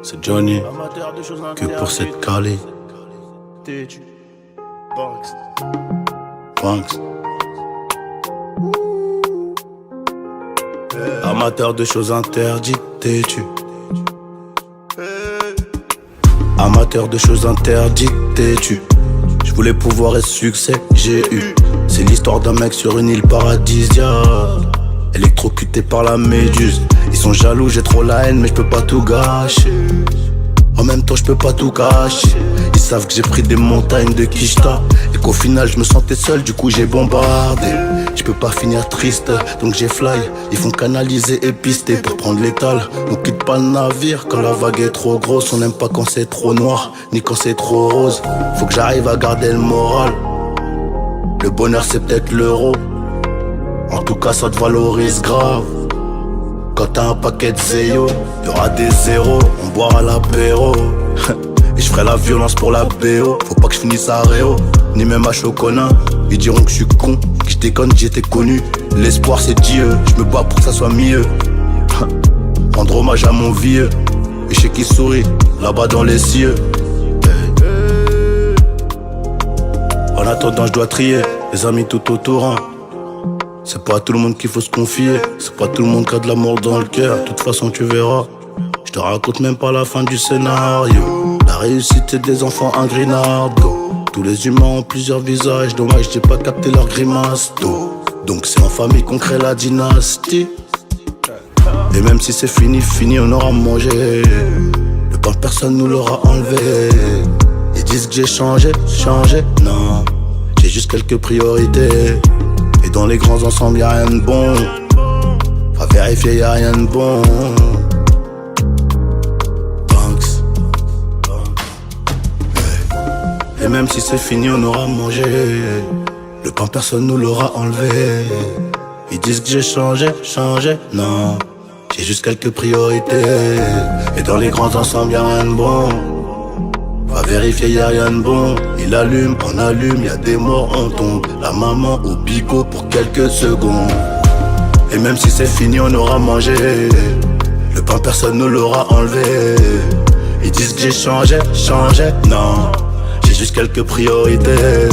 C'est Johnny que pour cette calée. Banks. Amateur de choses interdites, t'es-tu? Amateur de choses interdites, t'es-tu? Je voulais pouvoir et succès, j'ai eu. C'est l'histoire d'un mec sur une île paradisiaque, électrocuté par la méduse. Ils sont jaloux, j'ai trop la haine, mais je peux pas tout gâcher. En même temps, je peux pas tout cacher. Ils savent que j'ai pris des montagnes de Kishta et qu'au final, je me sentais seul, du coup j'ai bombardé. Je peux pas finir triste, donc j'ai fly. Ils font canaliser et pister pour prendre l'étal. On quitte pas le navire quand la vague est trop grosse. On n'aime pas quand c'est trop noir, ni quand c'est trop rose. Faut que j'arrive à garder le moral. Le bonheur c'est peut-être l'euro. En tout cas ça te valorise grave. Quand t'as un paquet de zéyo, y'aura des zéros, on boira l'apéro. Et je ferai la violence pour la BO. Faut pas que je finisse à Réo, ni même à Choconin. Ils diront que je suis con, que je déconne, que j'étais connu. L'espoir c'est Dieu, je me bats pour que ça soit mieux. Rendre hommage à mon vieux. Et je sais qui sourit, là-bas dans les cieux. En attendant je dois trier les amis tout autour, hein. C'est pas à tout le monde qu'il faut se confier. C'est pas tout le monde qui a de l'amour dans le cœur. De toute façon tu verras, je te raconte même pas la fin du scénario. La réussite c'est des enfants ingrinardo. Tous les humains ont plusieurs visages. Dommage j'ai pas capté leur grimace d'eau. Donc c'est en famille qu'on crée la dynastie. Et même si c'est fini, fini on aura mangé. Le pain personne nous l'aura enlevé. Ils disent que j'ai changé, non. J'ai juste quelques priorités. Et dans les grands ensembles y'a rien de bon. Va vérifier y'a rien de bon. Banks. Et même si c'est fini on aura mangé. Le pain personne nous l'aura enlevé. Ils disent que j'ai changé, non. J'ai juste quelques priorités. Et dans les grands ensembles y'a rien de bon. Va vérifier y'a rien de bon. Il allume, on allume, y'a des morts, on tombe. La maman au bigot pour quelques secondes. Et même si c'est fini on aura mangé. Le pain personne nous l'aura enlevé. Ils disent que j'ai changé, non. J'ai juste quelques priorités.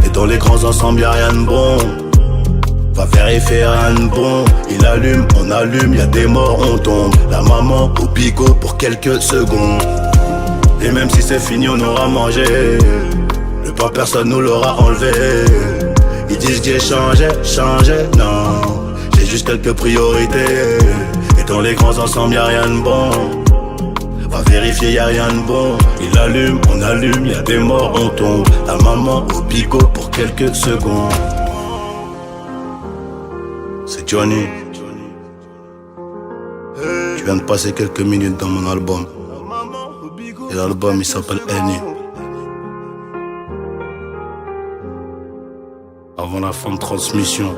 Et dans les grands ensembles y'a rien de bon. Va vérifier rien de bon. Il allume, on allume, y'a des morts, on tombe. La maman au bigot pour quelques secondes. Et même si c'est fini on aura mangé. Le pain personne nous l'aura enlevé. Ils disent que j'ai changé, non. J'ai juste quelques priorités. Et dans les grands ensembles y'a rien de bon. Va vérifier y'a rien de bon. Il allume, on allume, y'a des morts, on tombe. La maman au bigot pour quelques secondes. C'est Johnny. Tu viens de passer quelques minutes dans mon album. Et l'album il s'appelle Eni. Avant la fin de transmission.